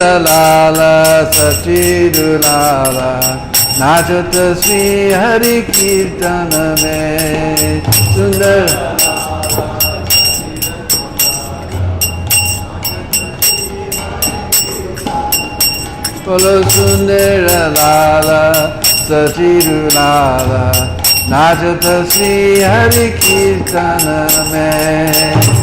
Lala Sachidu Lala Nachata Sri Hari Kirtana Me Sundar Polo Sundara Lala Sachidu Lala Nachata Sri Hari Kirtana Me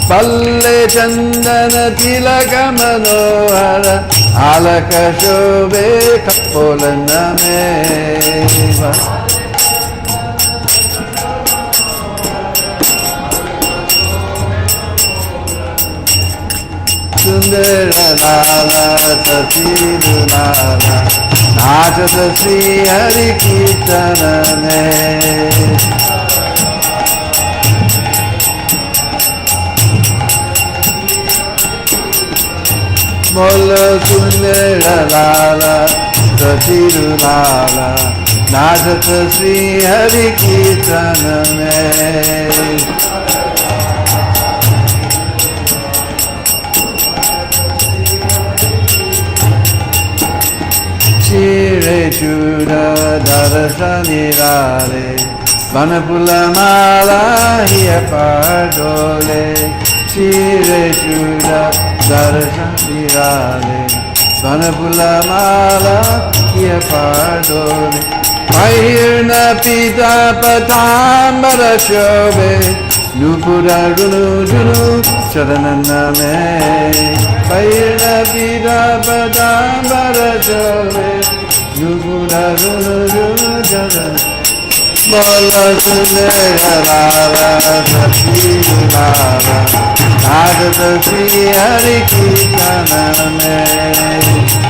Palle Chandana Tilaka Manohara Alaka Shobhe Kapolana Meva Sundara Lala Sachidu Lala Nachata Sri Hari Kirtana Me Mola Sundara Lala Sachidu Lala Nachata Sri Hari Kirtana Me Shire Chuda Darashani Rale Vanapula Mala Hiya Pardole Shire Chuda Darashani Rale Vanapula Mala Hiya Pardole Mahirna Pita Patambara Shobhe Nupura Runu Junu Charanana Me Mahirna Pita Patambara Shobhe Nupura Runu Junu Charanana Mola Sundara Lala Sachidu Lala Nachata Sri Hari Kirtana Me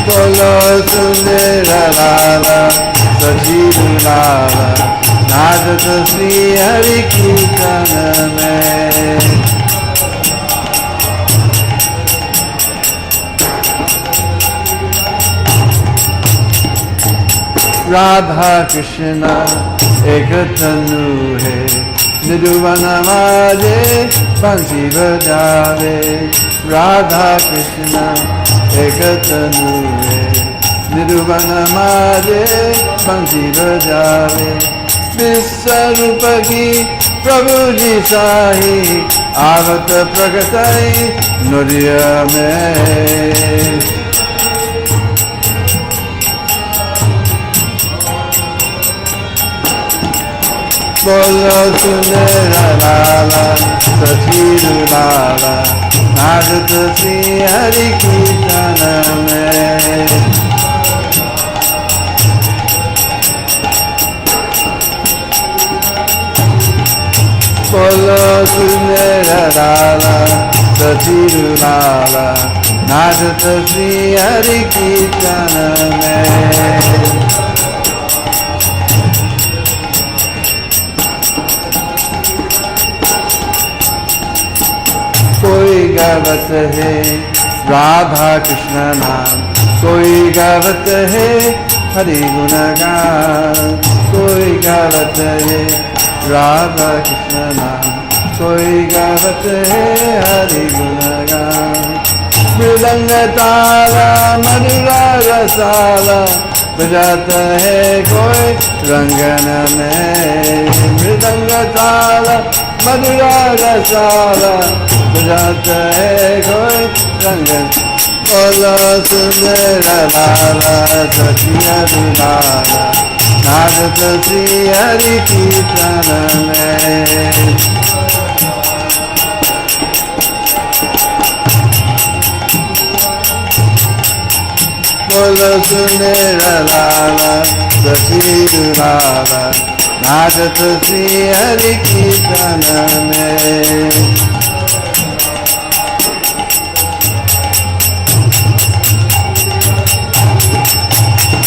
Mola Sundara Lala Sachidu Lala Nachata Sri Hari Kirtana Me Radha Krishna Ekatanu Hai Niduvana Maje Bansi Bajave Radha Krishna Ekatanu Hai Niduvana Maje Bansi Bajave Vissarupa Ki Prabhu Ji Sahi Avata Pragatai Nuriya Me Bolo Sundara Lala Sachidu Lala Nachata Sri Hari Kirtana Me Bolo Sundara Lala Sachidu Lala Nachata Sri Hari Kirtana Me कोई गावत है राधा कृष्ण नाम कोई गावत है हरि गुणगान कोई गावत है राधा कृष्ण नाम कोई गावत है हरि गुणगान मृदंग ताला मधुरा रसाला बजाता है कोई रंगन में मृदंग ताला मधुरा रसाला बजाता है कोई रंगन बोलो सुंदरा लाला सचिया लाला नाचता श्री हरि कीर्तन में बोलो सुंदरा लाला सचिया लाला नाचता श्री हरि कीर्तन में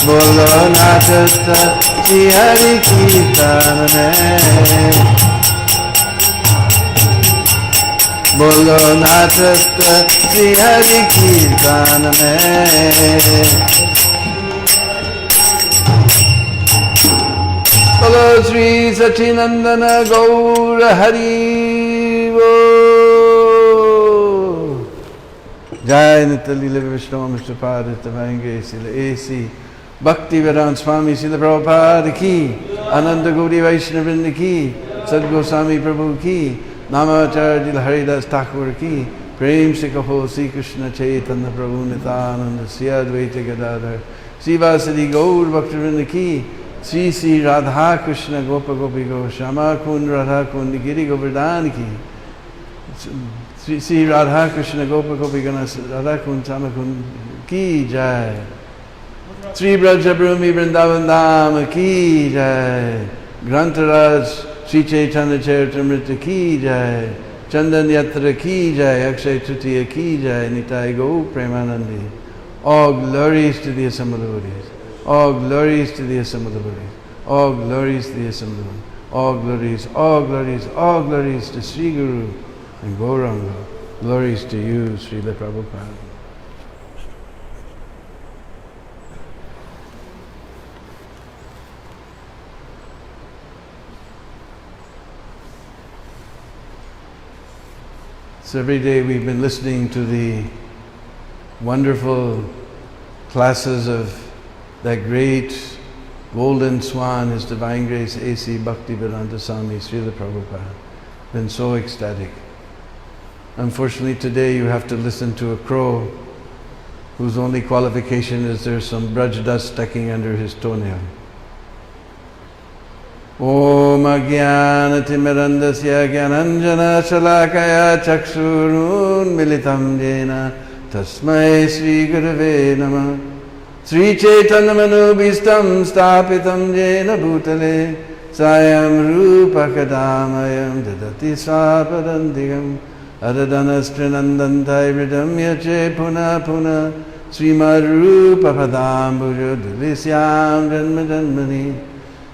बोलो नाचता श्री हरि कीर्तन में बोलो नाचत श्री हरि कीर्तन में। बोलो श्री सच्चिनंदन गौर हरि वो। जय नित्य लीला विष्णु श्रीपाद तवाएंगे ऐसी भक्ति वेदांत स्वामी श्रील प्रभुपाद की, अनंत गौरी वैष्णव वृंद की, सद्गोस्वामी प्रभु की, नामाचार्य हरिदास ठाकुर की। प्रेम से कहो श्री कृष्ण चैतन्य प्रभु नित्यानंद श्री अद्वैत गदाधर श्रीवासदि गौर भक्तवृंद की। श्री श्री राधा कृष्ण गोप गोपी गो श्यामा कुंड राधा कुंड गिरि गोवर्धन की। श्री श्री राधा कृष्ण गोप गोपी गण राधा कुंड श्यामा कुंड की जय। श्री ब्रज भूमि वृंदावन धाम की जय। ग्रंथराज श्री चैतन्य चरितमृत की जय। चंदन यत्र की जय। अक्षय तृतीय की जय। निताय गौ Premanandi. All glories to the assembled devotees. All glories to the assembled devotees. All glories to the assembled devotees. All glories, all glories, all glories to Sri Guru and Gauranga. Glories to you, Srila Prabhupada. So every day we've been listening to the wonderful classes of that great golden swan, His Divine Grace A.C. Bhaktivedanta Swami Srila Prabhupada. Been so ecstatic. Unfortunately today you have to listen to a crow whose only qualification is there's some braj dust sticking under his toenail. Om Ajnanatimirandasya Jnananjana Shalakaya Chakshurun Militam Jena Tasmai Sri Gurave Namah. Sri Chaitanya Manubhistam Stapitam Jena Bhutale Sayam Rupa Kadamayam Dadati Swapadantigam Adadanastranandantai Vridam Yache Puna Puna Srimad Rupa Padambuja Dulisyam Janma Janmani.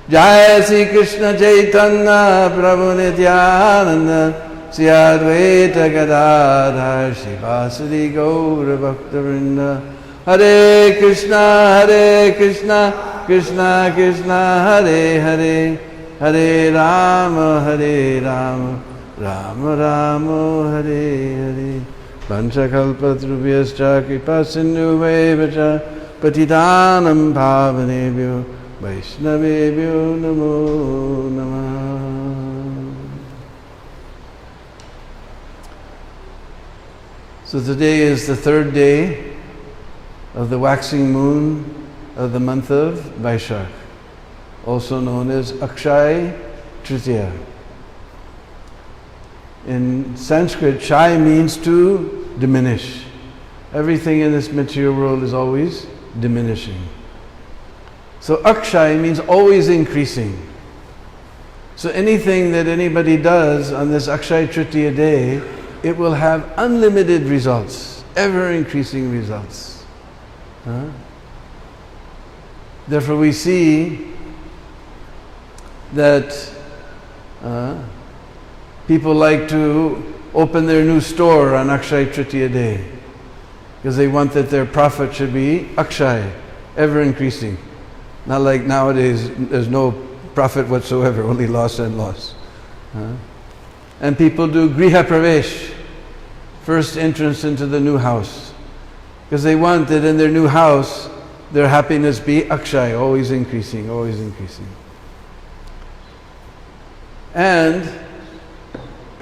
Jai Sri Krishna Chaitanya Prabhu Nityananda Sri Advaita Gadadhar Srivasadi Gaura Bhaktavrinda. Hare Krishna Krishna Krishna Hare Hare, Hare Rama Rama Rama Hare Hare. Panchakalpatrubhyascha kripa sindhuvaevacha patitanam bhavanebhyo Vaishnavebhyo namo namah. So today is the third day of the waxing moon of the month of Vaishakh, also known as Akshay Tritiya. In Sanskrit, Shai means to diminish. Everything in this material world is always diminishing. So Akshay means always increasing. So anything that anybody does on this Akshay Tritiya day, it will have unlimited results, ever increasing results. Therefore we see that people like to open their new store on Akshay Tritiya day because they want that their profit should be Akshay, ever increasing. Not like nowadays, there's no profit whatsoever, only loss and loss. And people do Griha Pravesh, first entrance into the new house, because they want that in their new house, their happiness be Akshay, always increasing, always increasing. And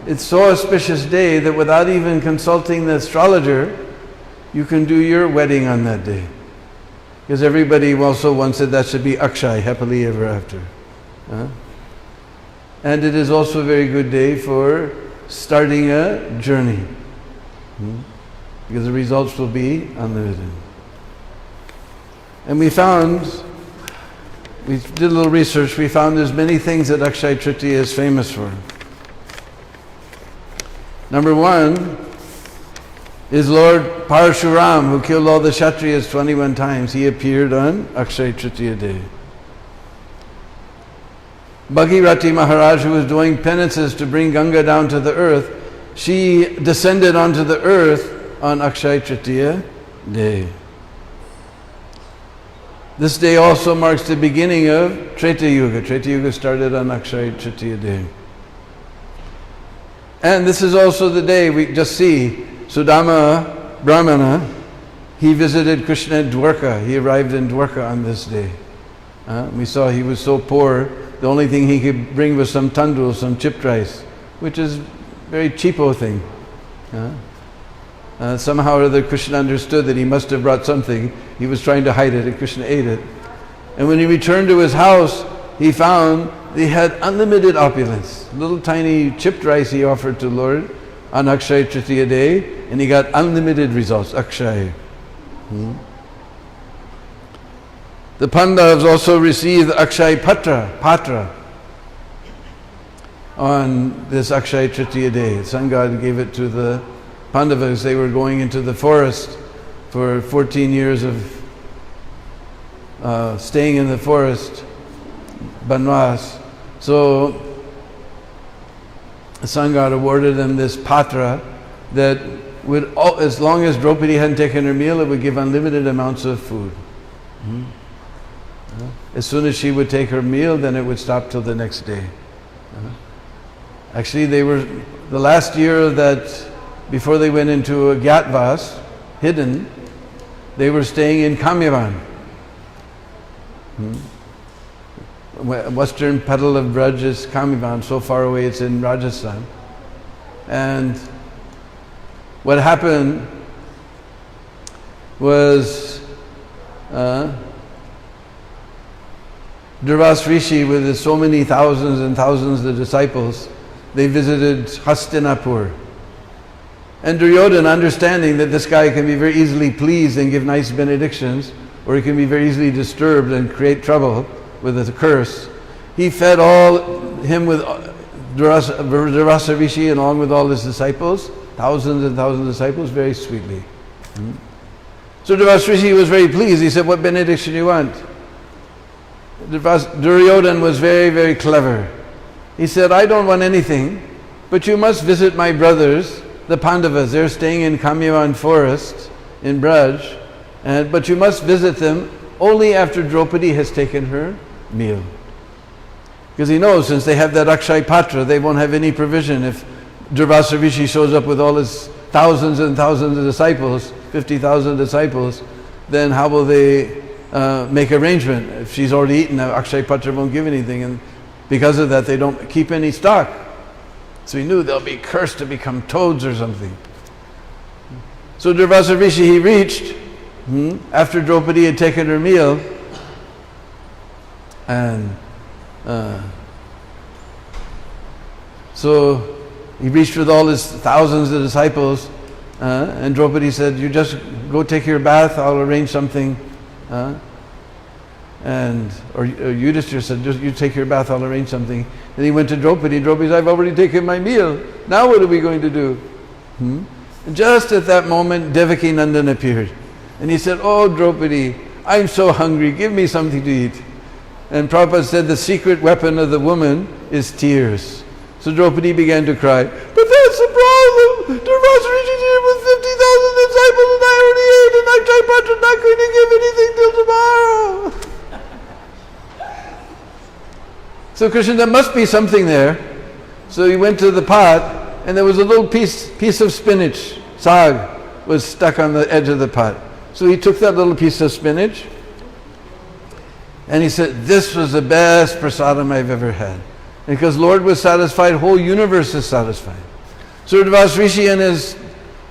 it's so auspicious day that without even consulting the astrologer, you can do your wedding on that day. Because everybody also wants that should be Akshay, happily ever after. And it is also a very good day for starting a journey. Because the results will be unlimited. And we did a little research, we found there's many things that Akshay Tritiya is famous for. Number one is Lord Parshuram, who killed all the Kshatriyas 21 times. He appeared on Akshay Tritiya day. Bhagirati Maharaj, who was doing penances to bring Ganga down to the earth, she descended onto the earth on Akshaya Tritiya day. This day also marks the beginning of Treta Yuga. Treta Yuga started on Akshaya Tritiya day. And this is also the day we just see Sudama Brahmana, he visited Krishna at Dwarka. He arrived in Dwarka on this day. We saw he was so poor, the only thing he could bring was some tandul, some chipped rice, which is a very cheapo thing. Somehow or other Krishna understood that he must have brought something. He was trying to hide it and Krishna ate it. And when he returned to his house, he found they had unlimited opulence. Little tiny chipped rice he offered to Lord on Akshaya Tritiya day, and he got unlimited results, Akshaya. The Pandavas also received Akshaya Patra on this Akshaya Tritiya day. Sun God gave it to the Pandavas. They were going into the forest for 14 years of staying in the forest, Banvas. So the Sun God awarded them this Patra that would, as long as Draupadi hadn't taken her meal, it would give unlimited amounts of food. As soon as she would take her meal, then it would stop till the next day. Actually, they were, the last year that, before they went into a Gyatvaas, hidden, they were staying in Kamyavan. Western petal of Braj is Kamyavan, so far away it's in Rajasthan. And what happened was Durvas Rishi, with his so many thousands and thousands of disciples, they visited Hastinapur. And Duryodhana, understanding that this guy can be very easily pleased and give nice benedictions, or he can be very easily disturbed and create trouble with a curse, he fed him with Durvasa Rishi and along with all his disciples, thousands and thousands of disciples, very sweetly. So Durvasa Rishi was very pleased. He said, "What benediction do you want?" Duryodhana was very, very clever. He said, "I don't want anything, but you must visit my brothers, the Pandavas. They're staying in Kamyavan forest in Braj, but you must visit them only after Draupadi has taken her meal." Because he knows, since they have that Akshaya Patra, they won't have any provision. If Durvasa Rishi shows up with all his thousands and thousands of disciples, 50,000 disciples, then how will they make arrangement? If she's already eaten, Akshaya Patra won't give anything, and because of that they don't keep any stock. So he knew they'll be cursed to become toads or something. So Durvasa Rishi, he reached after Draupadi had taken her meal, and so he reached with all his thousands of disciples, and Draupadi said, "You just go take your bath, I'll arrange something." Or Yudhishthira said, "Just you take your bath, I'll arrange something." And he went to Draupadi. Draupadi said, "I've already taken my meal. Now what are we going to do?" And just at that moment, Devaki Nandan appeared. And he said, "Oh Draupadi, I'm so hungry, give me something to eat." And Prabhupada said the secret weapon of the woman is tears. So Draupadi began to cry, "But that's the problem! Durvasa Rishi is here with 50,000 disciples and I already ate, and Akshaya Patra not going to give anything till tomorrow." So Krishna, there must be something there. So he went to the pot, and there was a little piece of spinach, sag, was stuck on the edge of the pot. So he took that little piece of spinach, and he said, "This was the best prasadam I've ever had." Because Lord was satisfied, whole universe is satisfied. So Durvasa Rishi and his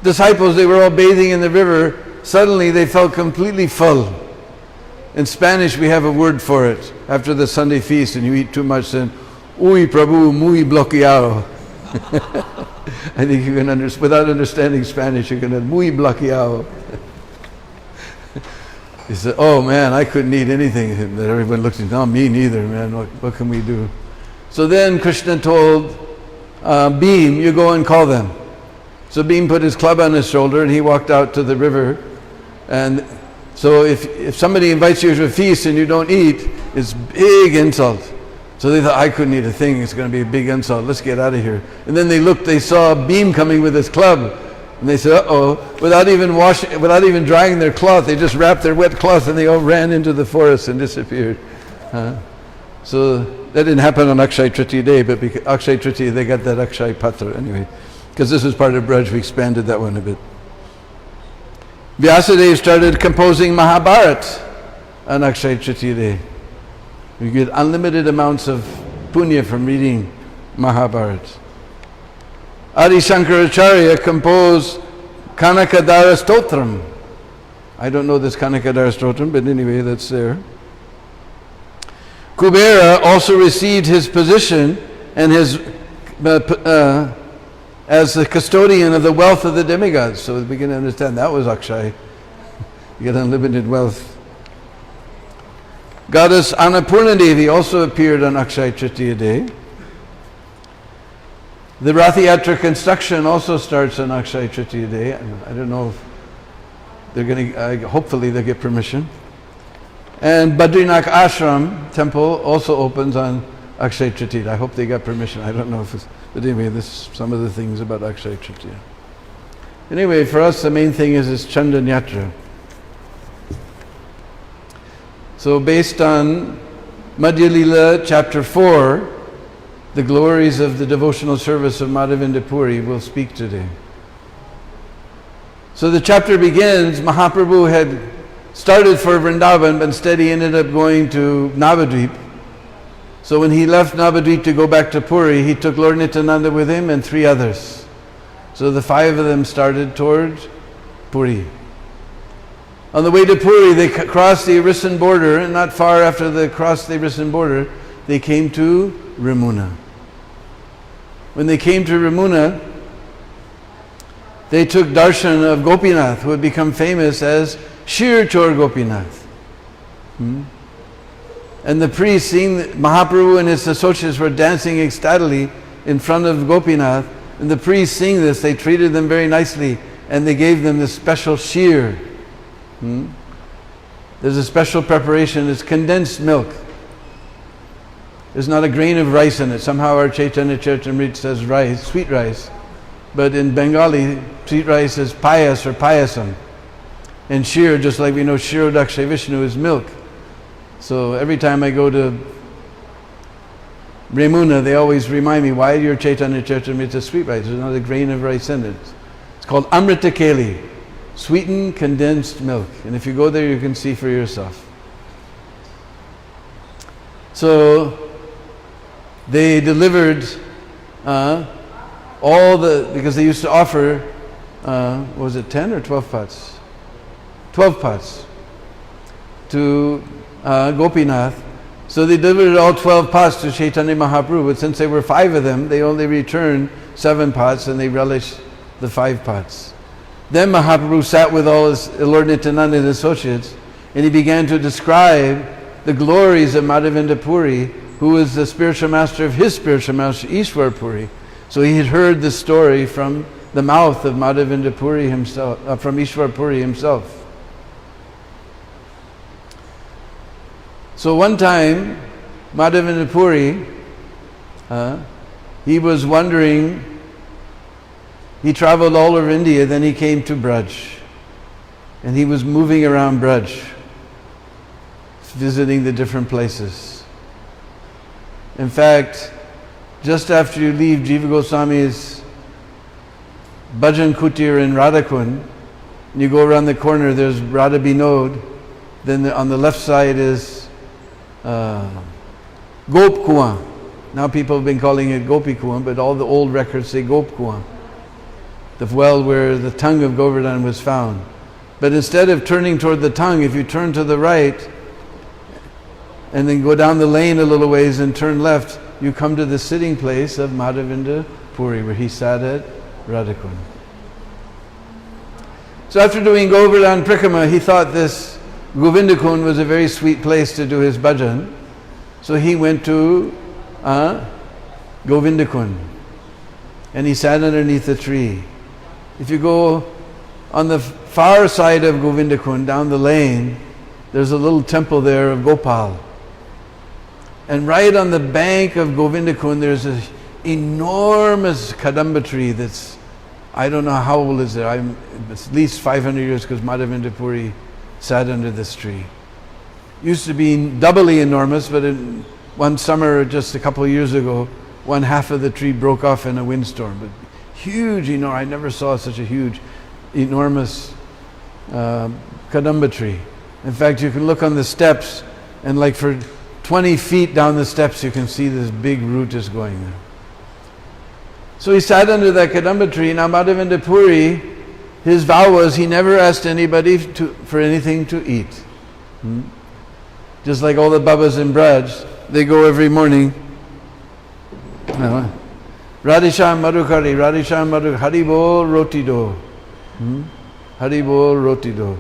disciples, they were all bathing in the river. Suddenly they felt completely full. In Spanish we have a word for it. After the Sunday feast and you eat too much, then, "Uy Prabhu, muy bloqueado." I think you can understand, without understanding Spanish, you can have muy bloqueado. He said, "Oh man, I couldn't eat anything." That everyone looked at, "No, me neither, man. What can we do?" So then Krishna told Bhim, "You go and call them." So Bhim put his club on his shoulder and he walked out to the river. And so if somebody invites you to a feast and you don't eat, it's big insult. So they thought, I couldn't eat a thing, it's going to be a big insult, let's get out of here. And then they looked, they saw a beam coming with his club, and they said, uh-oh, without even drying their cloth, they just wrapped their wet cloth and they all ran into the forest and disappeared. So that didn't happen on Akshay Tritiya day, but because Akshay Tritiya, they got that Akshay Patra anyway. Because this was part of Braj, we expanded that one a bit. Vyasadeva started composing Mahabharat on Akshay Tritiya day. You get unlimited amounts of punya from reading Mahabharat. Adi Shankaracharya composed Kanakadara Stotram. I don't know this Kanakadara Stotram, but anyway, that's there. Kubera also received his position and his as the custodian of the wealth of the demigods. So we can understand that was Akshay. You get unlimited wealth. Goddess Annapurna Devi also appeared on Akshay Tritiya day. The Rath Yatra construction also starts on Akshay Tritiya day. I don't know if they're going to, hopefully they'll get permission. And Badrinath Ashram temple also opens on Akshay Tritiya. I hope they got permission. I don't know if it's, but anyway, this is some of the things about Akshay Tritiya. Anyway, for us the main thing is Chandan Yatra. So based on Madhya Lila chapter 4, the glories of the devotional service of Madhavendra Puri will speak today. So the chapter begins, Mahaprabhu had started for Vrindavan, but instead he ended up going to Navadvip. So when he left Navadvip to go back to Puri, he took Lord Nityananda with him and 3 others. So the 5 of them started towards Puri. On the way to Puri, they crossed the Arisan border, and not far after they crossed the Arisan border, they came to Ramuna. When they came to Ramuna, they took darshan of Gopinath, who had become famous as Shir Chor Gopinath. And the priest, seeing that Mahaprabhu and his associates were dancing ecstatically in front of Gopinath, and the priest, seeing this, they treated them very nicely, and they gave them this special shir. There's a special preparation, it's condensed milk. There's not a grain of rice in it. Somehow our Chaitanya Charitamrita says rice, sweet rice. But in Bengali, sweet rice is payas or payasam. And shir, just like we know Shirodakshay Vishnu is milk. So every time I go to Remuna, they always remind me, why your Chaitanya Charitamrita sweet rice? There's not a grain of rice in it. It's called Amrita Keli. Sweetened condensed milk. And if you go there, you can see for yourself. So they delivered because they used to offer, was it 10 or 12 pots? 12 pots to Gopinath. So they delivered all 12 pots to Chaitanya Mahaprabhu, but since there were 5 of them, they only returned 7 pots and they relished the 5 pots. Then Mahaprabhu sat with all his Lord Nityananda and his associates, and he began to describe the glories of Madhavendra Puri, who was the spiritual master of his spiritual master, Ishwar Puri. So he had heard the story from the mouth of Madhavendra Puri himself, from Ishwar Puri himself. So one time, Madhavendra Puri, he was wandering. He traveled all over India, then he came to Braj. And he was moving around Braj, visiting the different places. In fact, just after you leave Jiva Goswami's Bhajan Kutir in Radhakund, and you go around the corner, there's Radha Binod, then on the left side is Gop Kuan. Now people have been calling it Gopi Kuan, but all the old records say Gop Kuan. The well where the tongue of Govardhan was found. But instead of turning toward the tongue, if you turn to the right and then go down the lane a little ways and turn left, you come to the sitting place of Madhavendra Puri, where he sat at Radhakund. So after doing Govardhan Prikrama, he thought this Govindakund was a very sweet place to do his bhajan. So he went to Govindakund and he sat underneath a tree. If you go on the far side of Govindakund, down the lane, there's a little temple there of Gopal. And right on the bank of Govindakund, there's an enormous kadamba tree that's, I don't know how old is it. It's at least 500 years, because Madhavendra Puri sat under this tree. Used to be doubly enormous, but in one summer just a couple of years ago, one half of the tree broke off in a windstorm. But huge, I never saw such a huge, enormous kadamba tree. In fact, you can look on the steps, and like for 20 feet down the steps, you can see this big root is going there. So he sat under that kadamba tree. Now Madhavendra Puri, his vow was he never asked anybody for anything to eat. Just like all the Babas in Braj, they go every morning. Radhisham Madhukari, Radhisham Madhukari, Hari Bol Roti Do. Hari Bol Roti Do.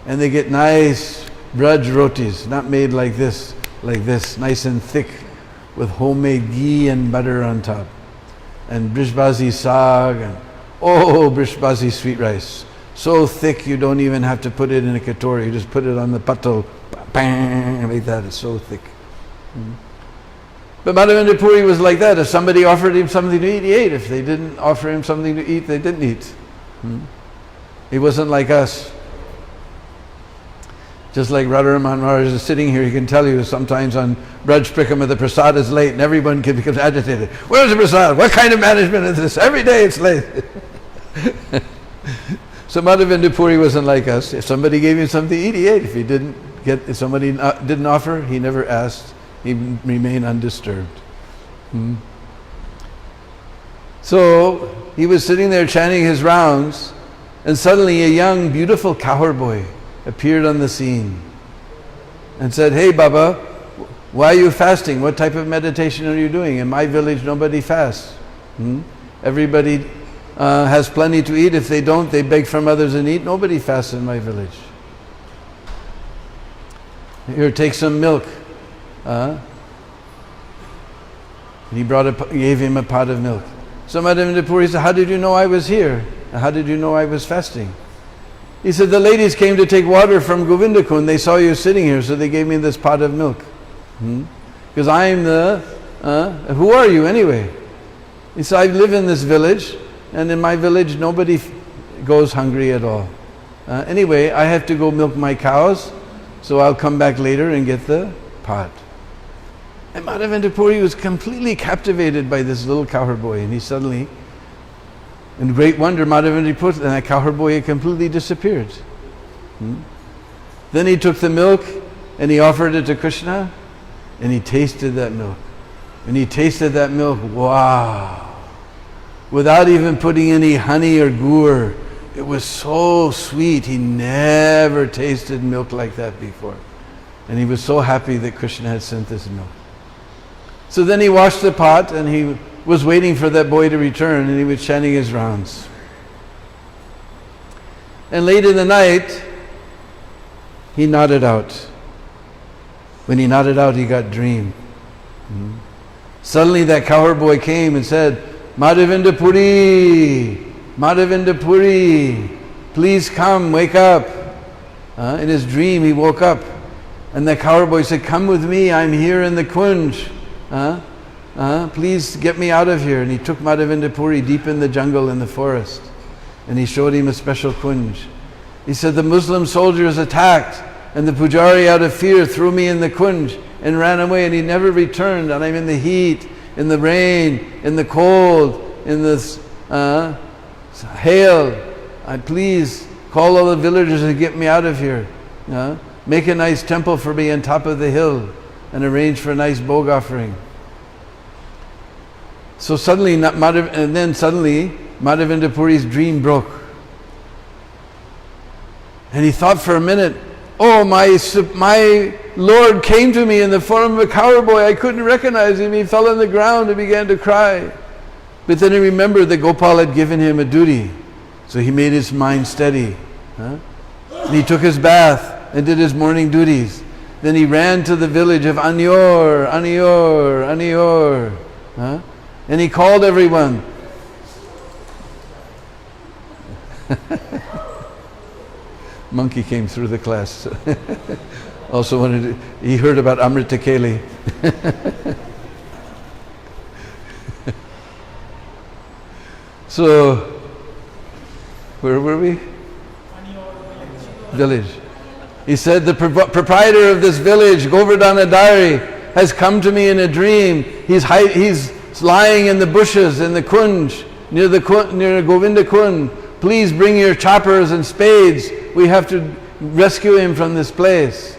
And they get nice Braj rotis, not made like this, nice and thick, with homemade ghee and butter on top. And brishbazi saag, and brishbazi sweet rice. So thick you don't even have to put it in a katori, you just put it on the patal, bang, like that, it's so thick. But Madhavendra Puri was like that. If somebody offered him something to eat, he ate. If they didn't offer him something to eat, they didn't eat. He wasn't like us. Just like Radharaman Maharaj is sitting here, he can tell you sometimes on Braj Prikama the prasad is late and everyone becomes agitated. Where's the prasad? What kind of management is this? Every day it's late. So Madhavendra Puri wasn't like us. If somebody gave him something to eat, he ate. If somebody didn't offer, he never asked. He remained undisturbed. So he was sitting there chanting his rounds, and suddenly a young, beautiful cowherd boy appeared on the scene and said, "Hey Baba, why are you fasting? What type of meditation are you doing? In my village nobody fasts. Everybody has plenty to eat. If they don't, they beg from others and eat. Nobody fasts in my village. Here, take some milk." And he gave him a pot of milk. So Madhavendra Puri said, "How did you know I was here? How did you know I was fasting?" He said, "The ladies came to take water from Govindakund. They saw you sitting here, so they gave me this pot of milk. Because I'm who are you anyway?" He said, "I live in this village, and in my village nobody goes hungry at all. Anyway, I have to go milk my cows, so I'll come back later and get the pot." And Madhavendra Puri was completely captivated by this little cowherd boy, and he suddenly, in great wonder, Madhavendra Puri, and that cowherd boy had completely disappeared. Then he took the milk and he offered it to Krishna, and he tasted that milk. And he tasted that milk, wow! Without even putting any honey or gur, it was so sweet. He never tasted milk like that before. And he was so happy that Krishna had sent this milk. So then he washed the pot, and he was waiting for that boy to return, and he was chanting his rounds. And late in the night, he nodded out. When he nodded out, he got dream. Suddenly that cowherd boy came and said, "Madhavendra Puri, Madhavendra Puri, please come, wake up." In his dream, he woke up, and the cowherd boy said, "Come with me, I'm here in the kunj. Please get me out of here." And he took Madhavendra Puri deep in the jungle, in the forest, and he showed him a special kunj. He said, "The Muslim soldiers attacked, and the pujari out of fear threw me in the kunj and ran away, and he never returned, and I'm in the heat, in the rain, in the cold, in this hail. Please call all the villagers and get me out of here. Make a nice temple for me on top of the hill and arrange for a nice bhog offering." So suddenly, Madhavendra Puri's dream broke. And he thought for a minute, "Oh, my Lord came to me in the form of a cowherd boy. I couldn't recognize him. He fell on the ground and began to cry." But then he remembered that Gopal had given him a duty. So he made his mind steady. And he took his bath and did his morning duties. Then he ran to the village of Anyor, Anyor, Anyor. And he called everyone. Monkey came through the class. also wanted to, he heard about Amrita Keli. So, where were we? Village. He said, the proprietor of this village, Govardhana Dari, has come to me in a dream. He's lying in the bushes in the Kunj, near Govinda Kund. Please bring your choppers and spades. We have to rescue him from this place.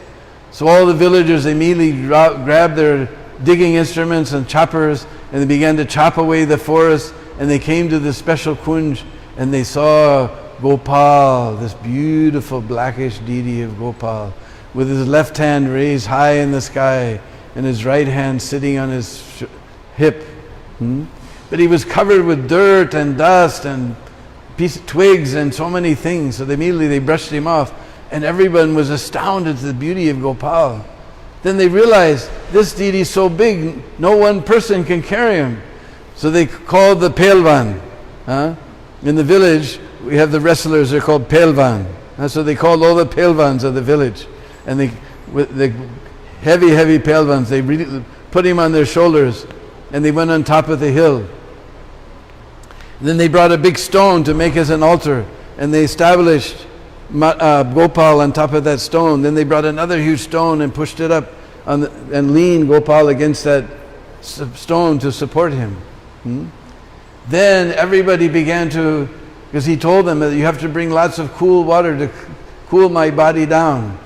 So all the villagers immediately grabbed their digging instruments and choppers, and they began to chop away the forest, and they came to this special Kunj, and they saw Gopal, this beautiful blackish deity of Gopal, with his left hand raised high in the sky and his right hand sitting on his hip. But he was covered with dirt and dust and twigs and so many things, so immediately they brushed him off, and everyone was astounded at the beauty of Gopal. Then they realized, this deity is so big, no one person can carry him. So they called the Pelvan. In the village, we have the wrestlers, they're called Pelvan. So they called all the Pelvans of the village. And with the heavy Pelvans, they really put him on their shoulders, and they went on top of the hill. Then they brought a big stone to make as an altar, and they established Gopal on top of that stone. Then they brought another huge stone and pushed it up and leaned Gopal against that stone to support him. Then everybody began to, because he told them that you have to bring lots of cool water to cool my body down.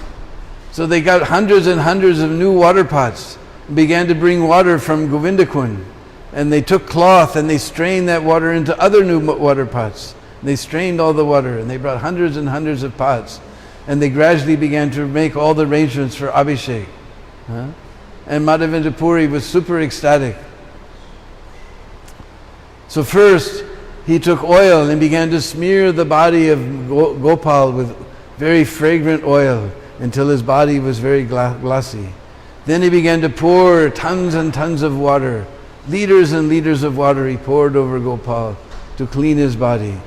So they got hundreds and hundreds of new water pots and began to bring water from Govinda Kund. And they took cloth and they strained that water into other new water pots. They strained all the water, and they brought hundreds and hundreds of pots. And they gradually began to make all the arrangements for Abhishek. And Madhavendra Puri was super ecstatic. So first, he took oil and began to smear the body of Gopal with very fragrant oil until his body was very glossy. Then he began to pour tons and tons of water. Liters and liters of water he poured over Gopal to clean his body.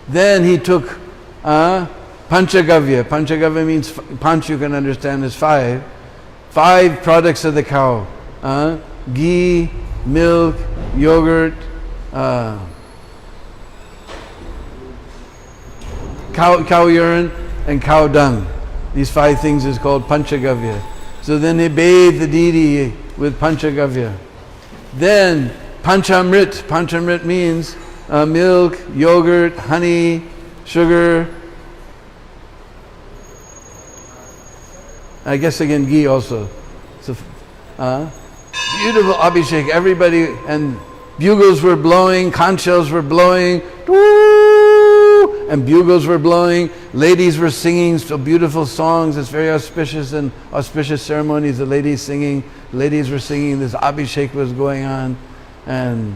Then he took Panchagavya. Panchagavya means, Panch you can understand is five. 5 products of the cow. Ghee, milk, yogurt, cow urine and cow dung. These 5 things is called Panchagavya. So then they bathed the deity with Panchagavya. Then Panchamrit. Panchamrit means milk, yogurt, honey, sugar. I guess again ghee also. So, beautiful Abhishek. Everybody, and bugles were blowing, conch shells were blowing, and bugles were blowing. Ladies were singing so beautiful songs. It's very auspicious and auspicious ceremonies. The ladies singing, ladies were singing. This Abhishek was going on, and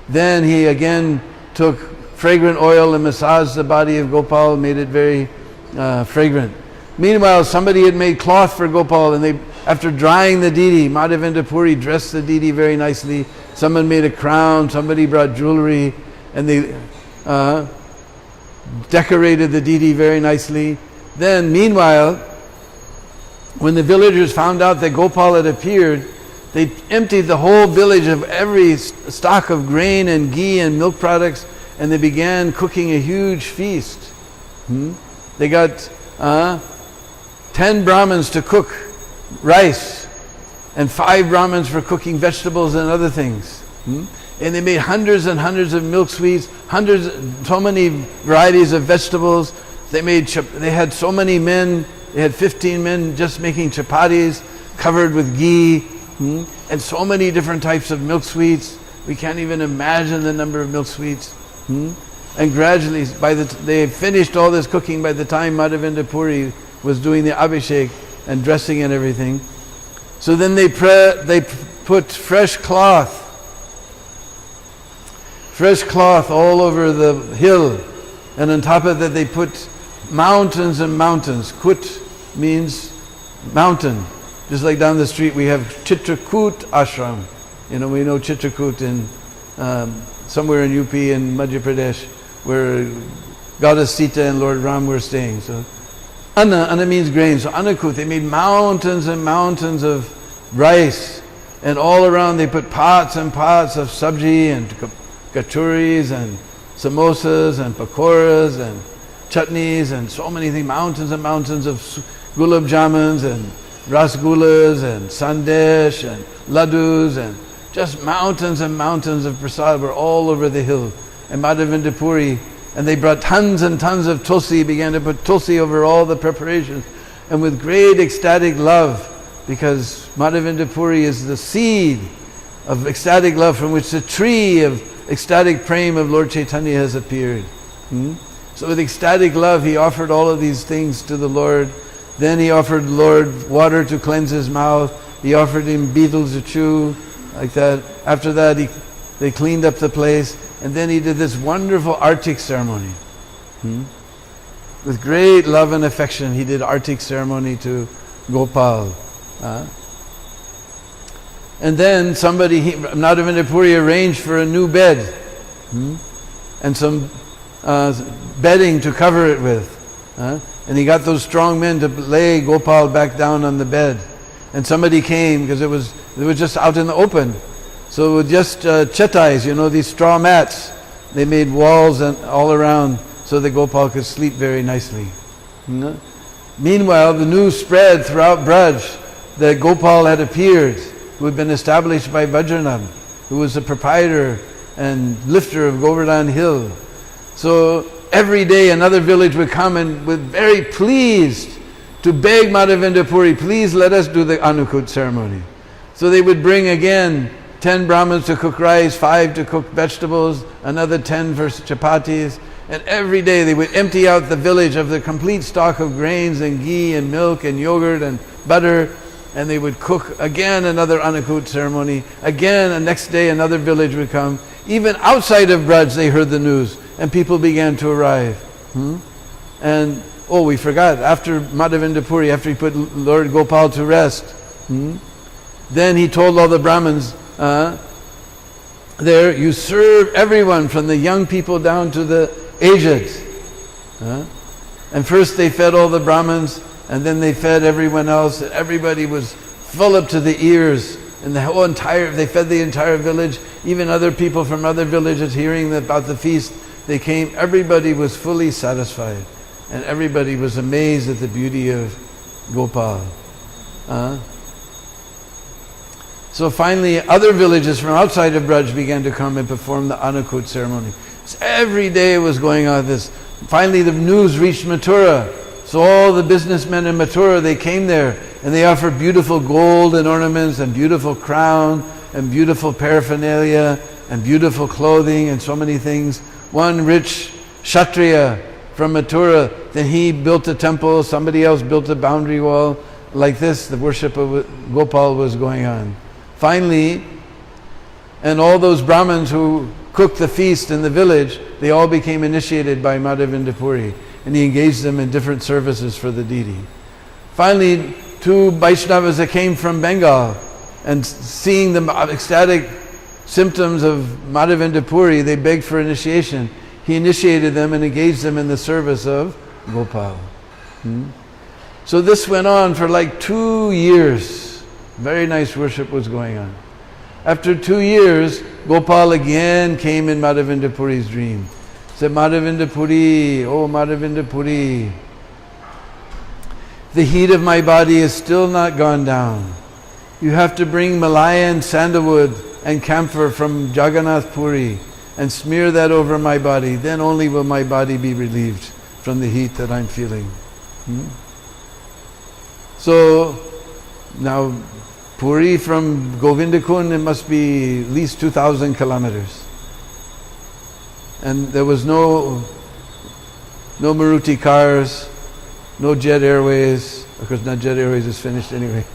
then he again took fragrant oil and massaged the body of Gopal, made it very fragrant. Meanwhile, somebody had made cloth for Gopal, and they, after drying the deity, Madhavendra Puri dressed the deity very nicely. Someone made a crown, somebody brought jewelry, and they decorated the deity very nicely. Then, meanwhile, when the villagers found out that Gopal had appeared, they emptied the whole village of every stock of grain and ghee and milk products, and they began cooking a huge feast. They got 10 Brahmins to cook rice, and 5 Brahmins for cooking vegetables and other things. And they made hundreds and hundreds of milk sweets, so many varieties of vegetables. They had so many men, they had 15 men just making chapatis covered with ghee, and so many different types of milk sweets. We can't even imagine the number of milk sweets. And gradually, they finished all this cooking by the time Madhavendra Puri was doing the Abhishek and dressing and everything. So then they put fresh cloth all over the hill, and on top of that they put mountains and mountains. Kut means mountain. Just like down the street we have Chitrakoot ashram. We know Chitrakoot in somewhere in UP in Madhya Pradesh, where Goddess Sita and Lord Ram were staying. So Anna means grain, so Annakut, they made mountains and mountains of rice, and all around they put pots and pots of sabji and kachuris and samosas and pakoras and chutneys and so many things, mountains and mountains of gulab jamuns and rasgullas and sandesh and laddus, and just mountains and mountains of prasad were all over the hill. And Madhavendra Puri, and they brought tons and tons of tulsi, began to put tulsi over all the preparations, and with great ecstatic love, because Madhavendra Puri is the seed of ecstatic love from which the tree of ecstatic prema of Lord Chaitanya has appeared. So with ecstatic love he offered all of these things to the Lord. Then he offered Lord water to cleanse his mouth. He offered him beetles to chew, like that. After that they cleaned up the place, and then he did this wonderful Artik ceremony. With great love and affection he did Artik ceremony to Gopal. And then Madhavendra Puri arranged for a new bed and some bedding to cover it with. And he got those strong men to lay Gopal back down on the bed. And somebody came, because it was just out in the open. So with just chetais, these straw mats, they made walls and all around so that Gopal could sleep very nicely. Meanwhile, the news spread throughout Braj that Gopal had appeared, who had been established by Bajranam, who was the proprietor and lifter of Govardhan Hill. So every day another village would come and was very pleased to beg Madhavendra Puri, please let us do the Anukut ceremony. So they would bring again 10 Brahmins to cook rice, 5 to cook vegetables, another 10 for chapatis, and every day they would empty out the village of the complete stock of grains and ghee and milk and yogurt and butter, and they would cook again another Anukut ceremony. Again, the next day another village would come. Even outside of Braj they heard the news, and people began to arrive. And we forgot, after Madhavendra Puri, after he put Lord Gopal to rest, then he told all the Brahmins there, you serve everyone from the young people down to the aged. And first they fed all the Brahmins, and then they fed everyone else. Everybody was full up to the ears, and they fed the entire village. Even other people from other villages hearing about the feast, they came. Everybody was fully satisfied, and everybody was amazed at the beauty of Gopal. So finally other villages from outside of Braj began to come and perform the Anukut ceremony. So every day it was going on this. Finally the news reached Mathura. So all the businessmen in Mathura, they came there, and they offered beautiful gold and ornaments and beautiful crown and beautiful paraphernalia and beautiful clothing and so many things. One rich Kshatriya from Mathura, then he built a temple, somebody else built a boundary wall. Like this, the worship of Gopal was going on. Finally, and all those Brahmins who cooked the feast in the village, they all became initiated by Madhavendra Puri, and he engaged them in different services for the deity. Finally, 2 Vaishnavas that came from Bengal, and seeing the ecstatic symptoms of Madhavendra Puri, they begged for initiation. He initiated them and engaged them in the service of Gopal. So this went on for like 2 years. Very nice worship was going on. After 2 years, Gopal again came in Madhavendra Puri's dream. Said, Madhavendra Puri, oh Madhavendra Puri, the heat of my body is still not gone down. You have to bring Malaya and sandalwood and camphor from Jagannath Puri and smear that over my body. Then only will my body be relieved from the heat that I'm feeling. So now Puri from Govindakund, it must be at least 2,000 kilometers. And there was no Maruti cars, no Jet Airways. Of course, not Jet Airways is finished anyway.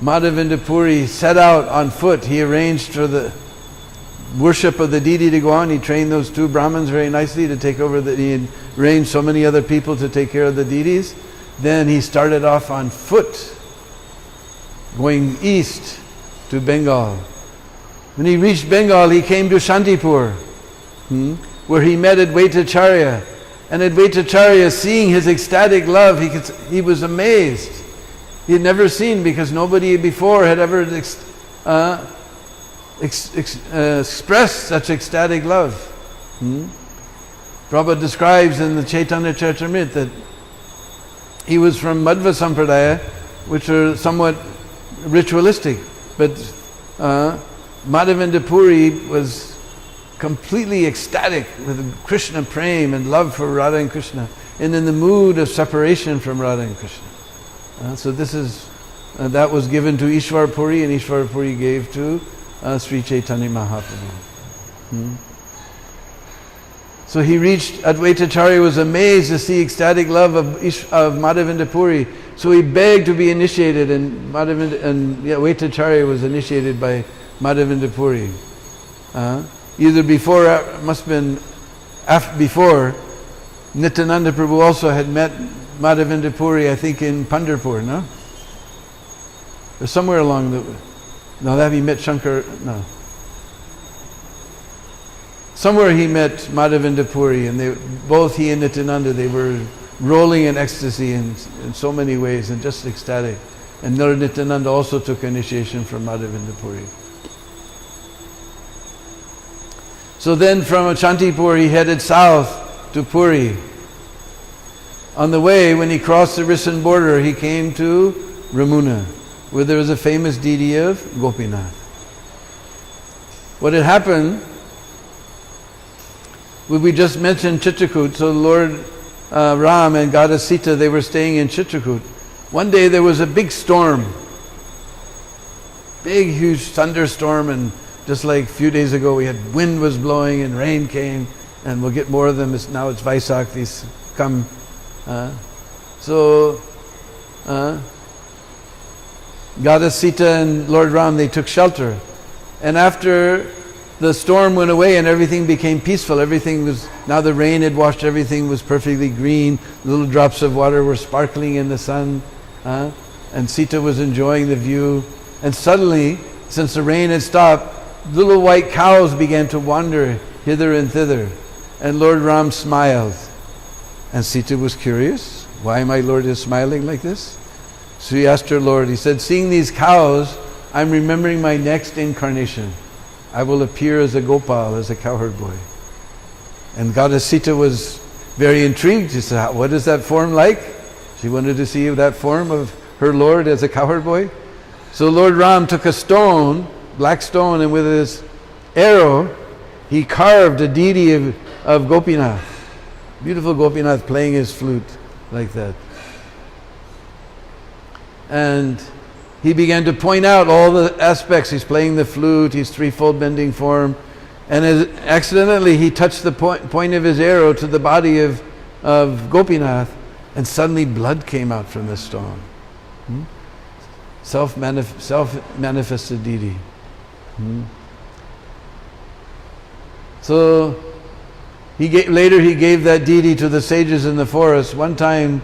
Madhavendra Puri set out on foot. He arranged for the worship of the deity to go on. He trained those 2 Brahmins very nicely to take over he arranged so many other people to take care of the deities. Then he started off on foot, going east to Bengal. When he reached Bengal, he came to Shantipur, where he met Advaitacharya, And Advaitacharya, seeing his ecstatic love, he was amazed. He had never seen, because nobody before had ever expressed such ecstatic love. Prabhupada describes in the Chaitanya Charitamrita that he was from Madhva Sampradaya, which are somewhat ritualistic, but Madhavendra Puri was completely ecstatic with Krishna prema and love for Radha and Krishna, and in the mood of separation from Radha and Krishna. So this is that was given to Ishwar Puri, and Ishwar Puri gave to Sri Chaitanya Mahaprabhu. So he reached, Advaitacharya was amazed to see ecstatic love of Madhavendra Puri. So he begged to be initiated, and Advaitacharya was initiated by Madhavendra Puri. Either before, must have been before, Nityananda Prabhu also had met Madhavendra Puri, I think in Pandharpur, no? Or somewhere along the... No, that he met Shankar... No. Somewhere he met Madhavendra Puri, and both he and Nityananda, they were rolling in ecstasy in so many ways, and just ecstatic. And Nityananda also took initiation from Madhavendra Puri. So then from Chantipur he headed south to Puri. On the way, when he crossed the Rissen border, he came to Ramuna, where there was a famous deity of Gopinath. What had happened, we just mentioned Chitrakoot, so Lord Ram and Goddess Sita, they were staying in Chitrakoot. One day there was a big storm, big huge thunderstorm, and just like a few days ago we had wind was blowing and rain came, and we'll get more of them. Now it's Vaisak, these come. Goddess Sita and Lord Ram, they took shelter. And after the storm went away and everything became peaceful, now the rain had washed everything, was perfectly green, little drops of water were sparkling in the sun, and Sita was enjoying the view. And suddenly, since the rain had stopped, little white cows began to wander hither and thither. And Lord Ram smiled. And Sita was curious, why my Lord is smiling like this? So he asked her Lord, he said, seeing these cows, I'm remembering my next incarnation. I will appear as a Gopal, as a cowherd boy. And Goddess Sita was very intrigued. She said, what is that form like? She wanted to see that form of her Lord as a cowherd boy. So Lord Ram took a stone, black stone, and with his arrow, he carved a deity of Gopinath. Beautiful Gopinath playing his flute like that. And he began to point out all the aspects. He's playing the flute, he's threefold bending form, and accidentally he touched the point of his arrow to the body of Gopinath, and suddenly blood came out from the stone. Self-manifested deity. So later he gave that deity to the sages in the forest. One time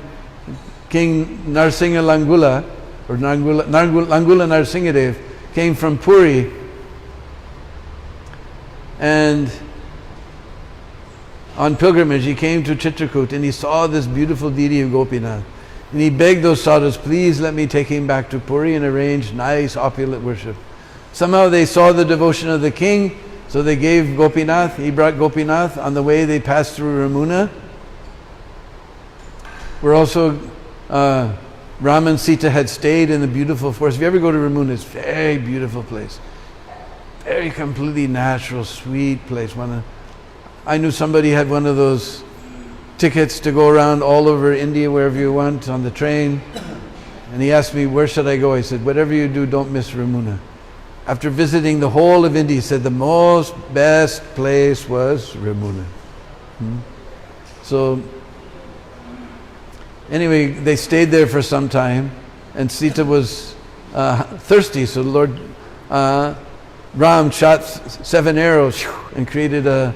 King Narsingha Langula, or Langula Narsingadev, came from Puri, and on pilgrimage he came to Chitrakoot, and he saw this beautiful deity of Gopinath, and he begged those sadhus, please let me take him back to Puri and arrange nice opulent worship. Somehow they saw the devotion of the king, so they gave Gopinath, he brought Gopinath. On the way they passed through Ramuna, where also Ram and Sita had stayed in the beautiful forest. If you ever go to Ramuna, it's a very beautiful place. Very completely natural, sweet place. I knew somebody had one of those tickets to go around all over India, wherever you want, on the train. And he asked me, where should I go? I said, whatever you do, don't miss Ramuna. After visiting the whole of India, he said the most best place was Ramuna. So, anyway, they stayed there for some time, and Sita was thirsty, so Lord Ram shot 7 arrows and created a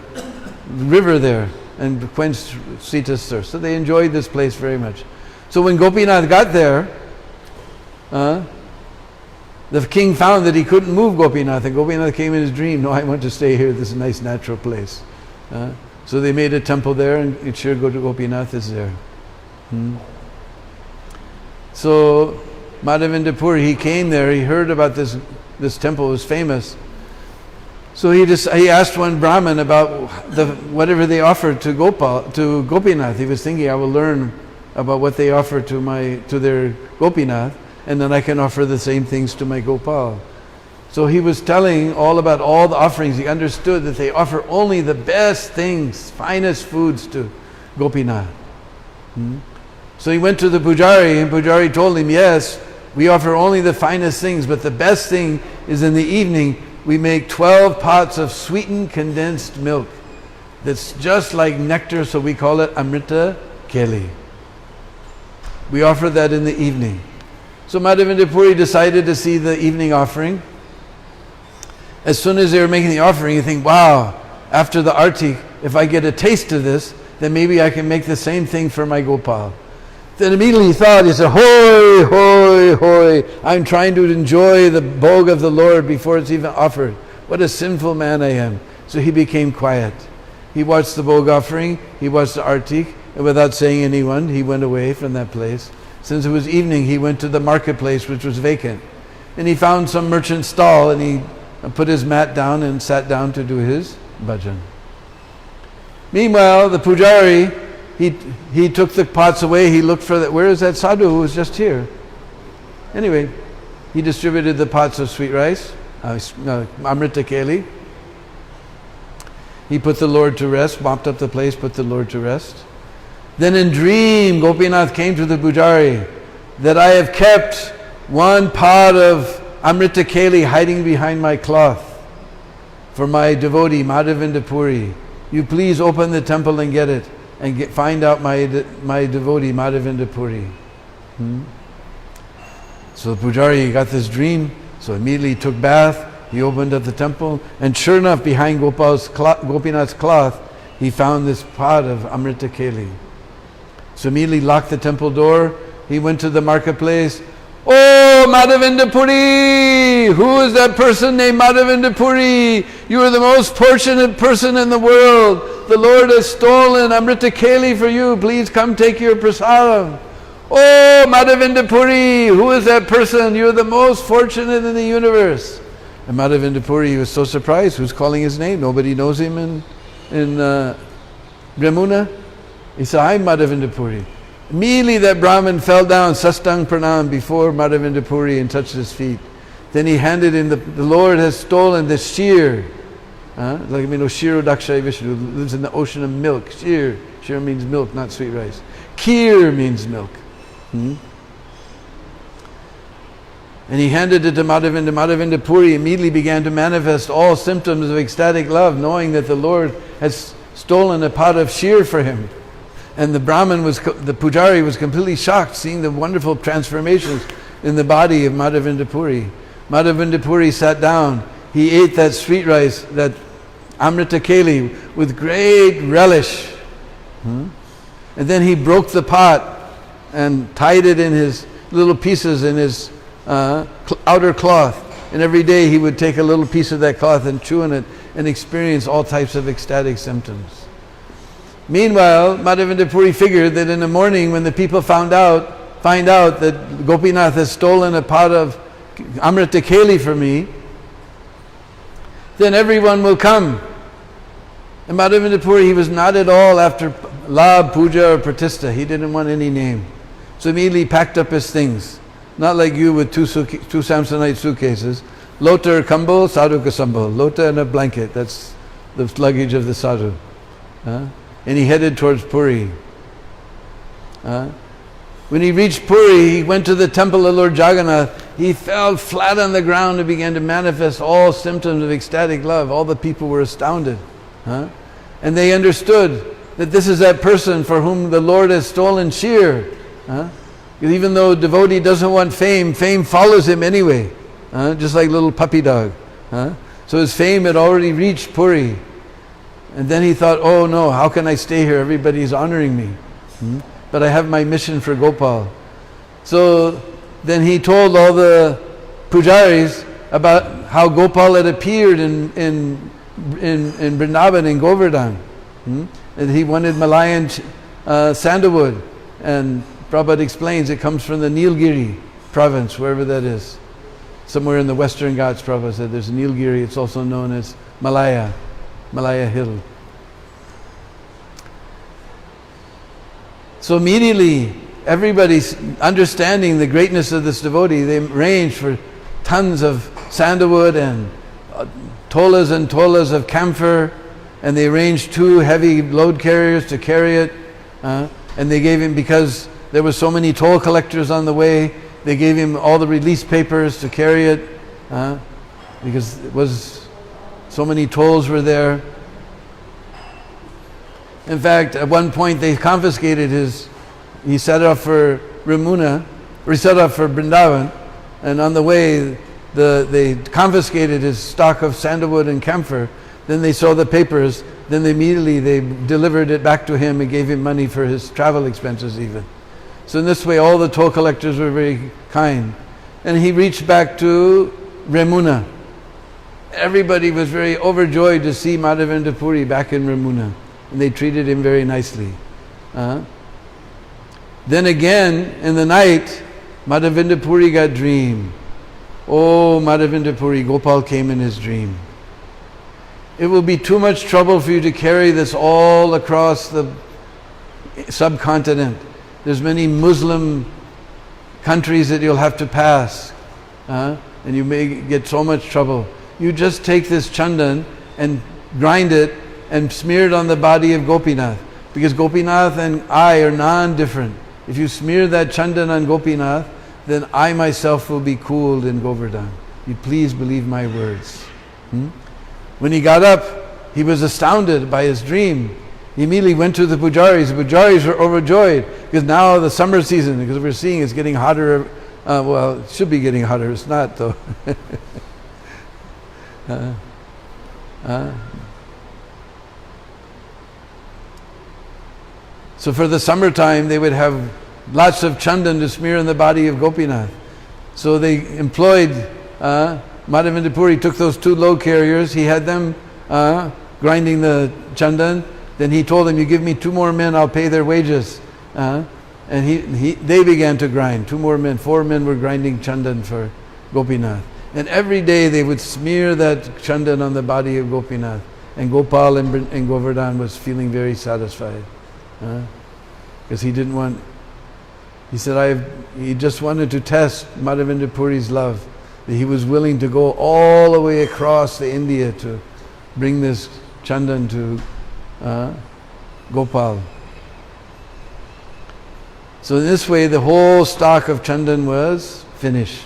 river there and quenched Sita's thirst. So they enjoyed this place very much. So when Gopinath got there, the king found that he couldn't move Gopinath, and Gopinath came in his dream, no, I want to stay here, this is a nice natural place. So they made a temple there, and Shri Gopinath is there. So Madhavendra Puri, he came there, he heard about this temple was famous. So he asked one Brahmin about whatever they offered to Gopinath. He was thinking, I will learn about what they offer to their Gopinath, and then I can offer the same things to my Gopal. So he was telling all about all the offerings. He understood that they offer only the best things, finest foods to Gopinath. So he went to the Pujari, and Pujari told him, yes, we offer only the finest things, but the best thing is in the evening we make 12 pots of sweetened condensed milk that's just like nectar, so we call it Amrita Keli. We offer that in the evening. So Madhavendra Puri decided to see the evening offering. As soon as they were making the offering, you think, wow, after the arti, if I get a taste of this, then maybe I can make the same thing for my Gopal. Then immediately he thought, he said, hoi, hoi, hoi, I'm trying to enjoy the bhog of the Lord before it's even offered. What a sinful man I am. So he became quiet. He watched the bhog offering, he watched the arti, and without saying anyone, he went away from that place. Since it was evening, he went to the marketplace, which was vacant. And he found some merchant's stall, and he put his mat down and sat down to do his bhajan. Meanwhile, the pujari, he took the pots away. He looked for that. Where is that sadhu who was just here? Anyway, he distributed the pots of sweet rice, Amrita Keli. He put the Lord to rest, mopped up the place, put the Lord to rest. Then in dream, Gopinath came to the pujari that I have kept one pot of Amrita Keli hiding behind my cloth for my devotee Madhavendra Puri. You please open the temple and get it, and find out my devotee Madhavendra Puri. So the pujari got this dream, so immediately he took bath, he opened up the temple, and sure enough, behind Gopinath's cloth, he found this pot of Amrita Keli. So immediately locked the temple door, he went to the marketplace. Oh, Madhavendra Puri! Who is that person named Madhavendra Puri? You are the most fortunate person in the world. The Lord has stolen Amrita Keli for you. Please come take your prasadam. Oh, Madhavendra Puri! Who is that person? You are the most fortunate in the universe. And Madhavendra Puri was so surprised. Who's calling his name? Nobody knows him in Brahmuna. He said, I'm Madhavendra Puri. Immediately that Brahmin fell down, sastang pranam, before Madhavendra Puri and touched his feet. Then he handed in the Lord has stolen the sheer. Like Shiro Dakshay Vishnu lives in the ocean of milk. Sheer means milk, not sweet rice. Kheer means milk. And he handed it to Madhavendra. Madhavendra Puri immediately began to manifest all symptoms of ecstatic love, knowing that the Lord has stolen a pot of sheer for him. And the pujari was completely shocked, seeing the wonderful transformations in the body of Madhavendra Puri. Madhavendra Puri sat down. He ate that sweet rice, that Amrita Keli, with great relish. And then he broke the pot and tied it in his little pieces in his outer cloth. And every day he would take a little piece of that cloth and chew on it and experience all types of ecstatic symptoms. Meanwhile, Madhavendra Puri figured that in the morning when the people find out that Gopinath has stolen a pot of Amrita Keli for me, then everyone will come. And Madhavendra Puri, he was not at all after Labh, Puja or Pratishta. He didn't want any name. So immediately he packed up his things. Not like you with two Samsonite suitcases. Lota or kambal, sadhu ka sambal. Lota and a blanket, that's the luggage of the sadhu. And he headed towards Puri. When he reached Puri, he went to the temple of Lord Jagannath. He fell flat on the ground and began to manifest all symptoms of ecstatic love. All the people were astounded. And they understood that this is that person for whom the Lord has stolen sheer. Even though a devotee doesn't want fame, fame follows him anyway. Just like little puppy dog. So his fame had already reached Puri. And then he thought, oh no, how can I stay here? Everybody's honoring me. But I have my mission for Gopal. So then he told all the pujaris about how Gopal had appeared in Vrindavan, in Govardhan. and he wanted Malayan sandalwood. And Prabhupada explains it comes from the Nilgiri province, wherever that is. Somewhere in the Western Ghats, Prabhupada said there's Nilgiri, it's also known as Malaya Hill. So immediately, everybody's understanding the greatness of this devotee, they arranged for tons of sandalwood and tolas and tolas of camphor, and they arranged 2 heavy load carriers to carry it, and they gave him, because there were so many toll collectors on the way, they gave him all the release papers to carry it, because it was so many tolls were there. In fact, at one point they confiscated he set off for Ramuna, or he set off for Vrindavan, and on the way they confiscated his stock of sandalwood and camphor. Then they saw the papers, then they delivered it back to him and gave him money for his travel expenses even. So in this way all the toll collectors were very kind. And he reached back to Ramuna. Everybody was very overjoyed to see Madhavendra Puri back in Ramuna, and they treated him very nicely. Then again, in the night, Madhavendra Puri got dream. Oh, Madhavendra Puri, Gopal came in his dream. It will be too much trouble for you to carry this all across the subcontinent. There's many Muslim countries that you'll have to pass, and you may get so much trouble. You just take this Chandan and grind it and smear it on the body of Gopinath, because Gopinath and I are non-different. If you smear that Chandan on Gopinath, then I myself will be cooled in Govardhan. You please believe my words. When he got up, he was astounded by his dream. He immediately went to the pujaris. The pujaris were overjoyed, because now the summer season, because we're seeing it's getting hotter. Well, it should be getting hotter. It's not though. So for the summertime, they would have lots of Chandan to smear on the body of Gopinath. So they employed Madhavendra Puri, took those 2 load carriers, he had them grinding the Chandan. Then he told them, you give me 2 more men, I'll pay their wages. And they began to grind. 2 more men, 4 men were grinding Chandan for Gopinath. And every day they would smear that Chandan on the body of Gopinath. And Gopal in Govardhan was feeling very satisfied. Because he didn't want, he said, he just wanted to test Madhavendra Puri's love. That he was willing to go all the way across the India to bring this Chandan to Gopal. So in this way the whole stock of Chandan was finished.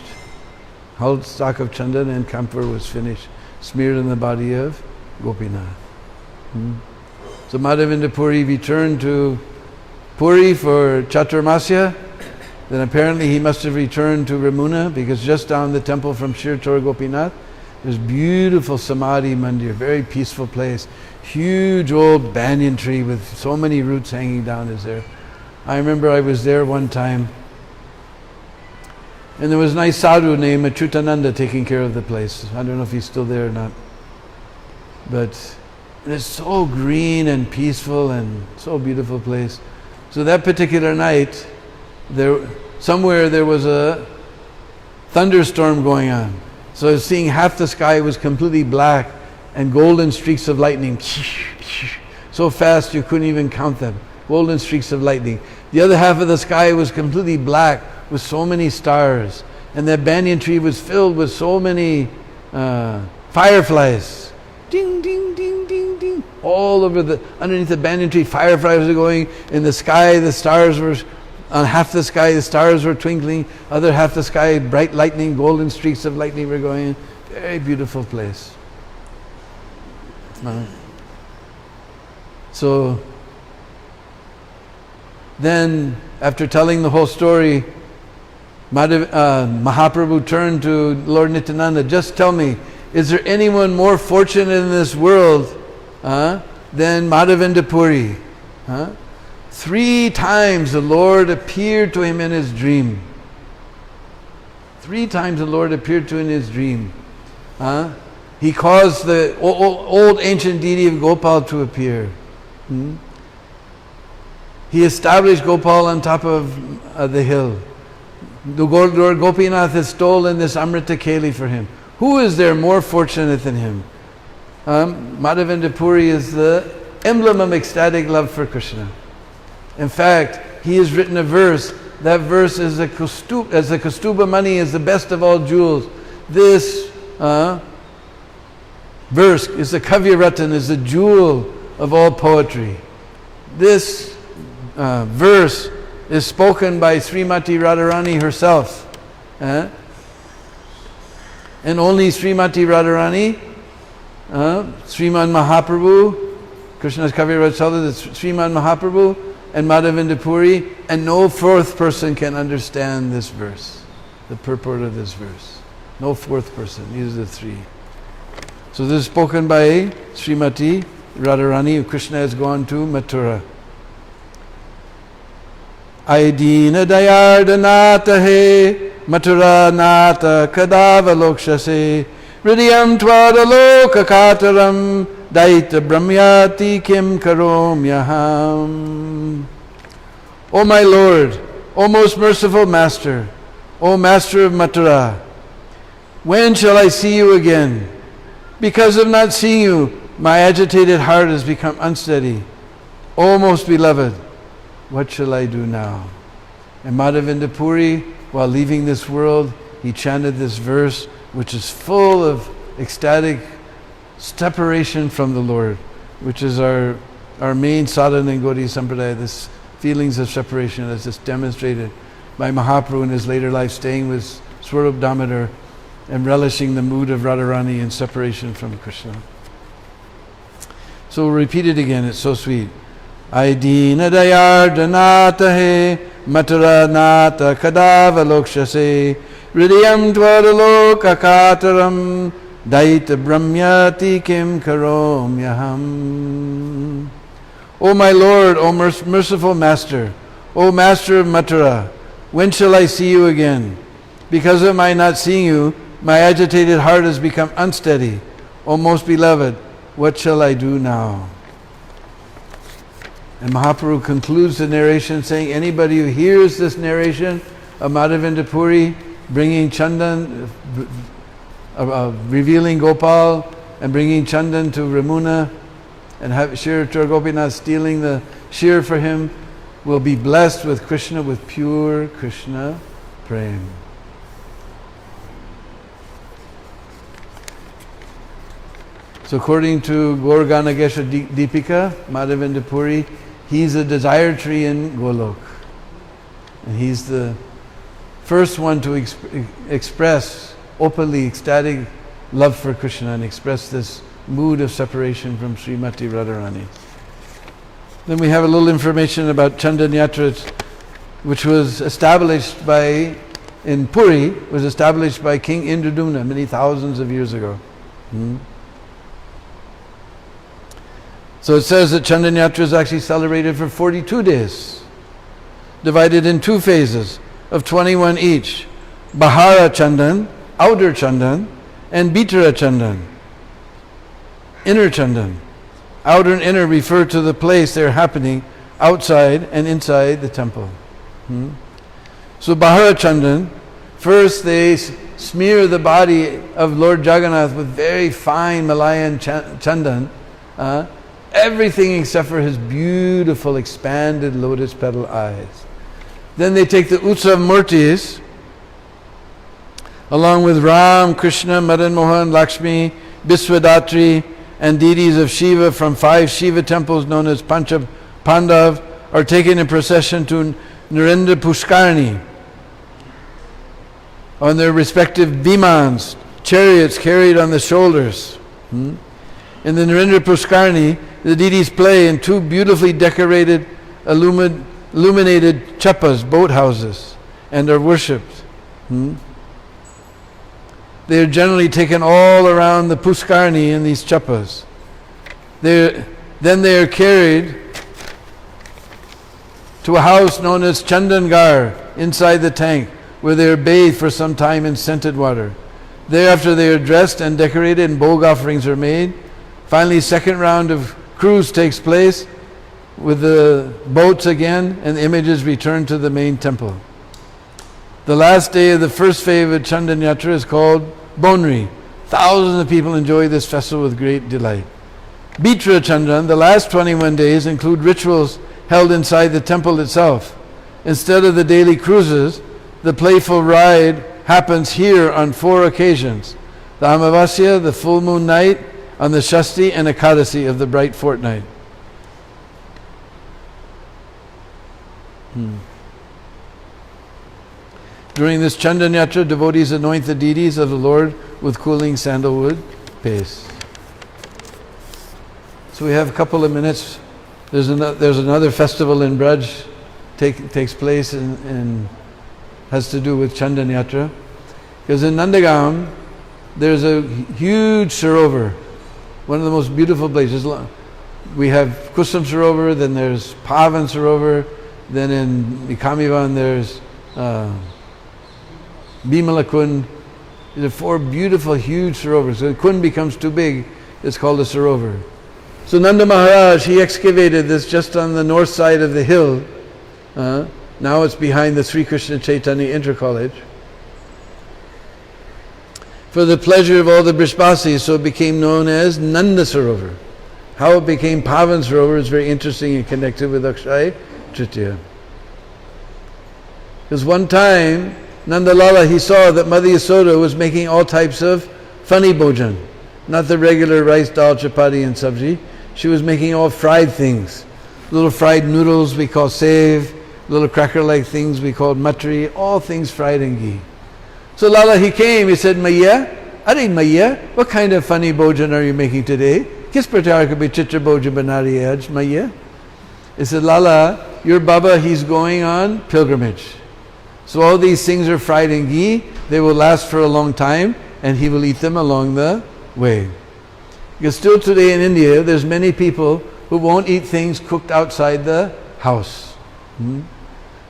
Whole stock of Chandan and camphor was finished, smeared on the body of Gopinath. So Madhavendra Puri returned to Puri for Chaturmasya. Then apparently he must have returned to Ramuna, because just down the temple from Shirtor Gopinath, there's beautiful Samadhi Mandir, very peaceful place. Huge old banyan tree with so many roots hanging down is there. I remember I was there one time, and there was a nice sadhu named Achyutananda taking care of the place. I don't know if he's still there or not. But it's so green and peaceful and so beautiful place. So that particular night, somewhere there was a thunderstorm going on. So I was seeing half the sky was completely black and golden streaks of lightning. So fast you couldn't even count them. Golden streaks of lightning. The other half of the sky was completely black with so many stars. And that banyan tree was filled with so many fireflies. Ding, ding, ding, ding, ding. All over underneath the banyan tree, fireflies were going. In the sky, the stars were, on half the sky, the stars were twinkling. Other half the sky, bright lightning, golden streaks of lightning were going. Very beautiful place. So then, after telling the whole story, Mahaprabhu turned to Lord Nityananda, just tell me, is there anyone more fortunate in this world than Madhavendra Puri? 3 times the Lord appeared to him in his dream. 3 times the Lord appeared to him in his dream. He caused the old ancient deity of Gopal to appear. he established Gopal on top of the hill. The Lord Gopinath has stolen this Amrita Keli for him. Who is there more fortunate than him? Madhavendra Puri is the emblem of ecstatic love for Krishna. In fact, he has written a verse. That verse is as the Kaustubha money is the best of all jewels. This verse is the Kavya Ratan, is the jewel of all poetry. This verse is spoken by Srimati Radharani herself. And only Srimati Radharani, Sriman Mahaprabhu, Krishna's Kavya Ratan, Sriman Mahaprabhu, and Madhavendra Puri, and no fourth person can understand this verse, the purport of this verse. No fourth person, these are the three. So this is spoken by Srimati Radharani, who Krishna has gone to Mathura. Aidina Dayardanata he, Mathura Nata Kadava Lokshase, Hridayam Twadaloka Kataram, Daita Brahmyati Kim Karomyaham. O my Lord, O most merciful Master, O Master of Mathura, when shall I see you again? Because of not seeing you, my agitated heart has become unsteady. O most beloved, what shall I do now? And Madhavendra Puri, while leaving this world, he chanted this verse, which is full of ecstatic separation from the Lord, which is our main sadhana in Gaudiya Sampradaya, this feelings of separation as is demonstrated by Mahaprabhu in his later life, staying with Swarup Damodar and relishing the mood of Radharani in separation from Krishna. So we'll repeat it again, it's so sweet. Aidina Dayardanata he, Mathura Nata Kadava Lokshase, Hridayam Twadaloka Kataram, Daita Brahmyati Kim Karomyaham. O my Lord, O merciful Master, O Master of Mathura, when shall I see you again? Because of my not seeing you, my agitated heart has become unsteady. O most beloved, what shall I do now? And Mahaprabhu concludes the narration saying, anybody who hears this narration of Madhavendra Puri bringing Chandan, revealing Gopal and bringing Chandan to Ramuna and have Shir Tor Gopinath stealing the Shir for him, will be blessed with Krishna, with pure Krishna prem. So according to Gaur Ganagesha Deepika, Madhavendra Puri, he's a desire tree in Golok. And he's the first one to express openly ecstatic love for Krishna and express this mood of separation from Srimati Radharani. Then we have a little information about Chandan Yatra, which was established in Puri, was established by King Indradumna many thousands of years ago. So it says that Chandan Yatra is actually celebrated for 42 days, divided in two phases of 21 each. Bahara Chandan, outer Chandan, and Bhitara Chandan, inner Chandan. Outer and inner refer to the place they're happening outside and inside the temple. So Bahara Chandan, first they smear the body of Lord Jagannath with very fine Malayan Chandan, everything except for his beautiful expanded lotus petal eyes. Then they take the Utsav Murtis, along with Ram, Krishna, Madan Mohan, Lakshmi, Biswadatri, and deities of Shiva from 5 Shiva temples known as Pancha Pandav, are taken in procession to Narendra Pushkarni on their respective bimans, chariots carried on the shoulders. In the Narendra Pushkarni, the deities play in 2 beautifully decorated, illuminated chappas, boathouses, and are worshipped. They are generally taken all around the Pushkarni in these chappas. Then they are carried to a house known as Chandangar inside the tank, where they are bathed for some time in scented water. Thereafter they are dressed and decorated and bhog offerings are made. Finally, second round of cruise takes place with the boats again, and the images return to the main temple. The last day of the first phase of Chandan Yatra is called Bonri. Thousands of people enjoy this festival with great delight. Bitra Chandan, the last 21 days, include rituals held inside the temple itself. Instead of the daily cruises, the playful ride happens here on 4 occasions. The Amavasya, the full moon night, on the Shasti and Ekadasi of the bright fortnight. During this Chandan Yatra, devotees anoint the deities of the Lord with cooling sandalwood paste. So we have a couple of minutes. There's another festival in Braj takes place and has to do with Chandan Yatra. Because in Nandagam, there's a huge Sarovar, one of the most beautiful places. We have Kusam Sarovar, then there's Pavan Sarovar, then in Ikamivan there's Bimala Kund. There are 4 beautiful, huge Sarovars. So the Kund becomes too big, it's called a Sarovar. So Nanda Maharaj, he excavated this just on the north side of the hill. Now it's behind the Sri Krishna Chaitanya Inter College. For the pleasure of all the Brishbasis, so it became known as Nanda Sarovar. How it became Pavan Sarovar is very interesting and connected with Akshaya Tritiya. Because one time, Nanda Lala, he saw that Mother Yasoda was making all types of funny bhojan. Not the regular rice, dal, chapati and sabji. She was making all fried things. Little fried noodles we call save, little cracker-like things we call matri, all things fried in ghee. So Lala, he came, he said, Maiya, Are Maiya, what kind of funny bhojan are you making today? Kis pratyar ka bhi chitra bhojan bana rahi hai aaj, Maiya? He said, Lala, your Baba, he's going on pilgrimage. So all these things are fried in ghee, they will last for a long time, and he will eat them along the way. Because still today in India, there's many people who won't eat things cooked outside the house.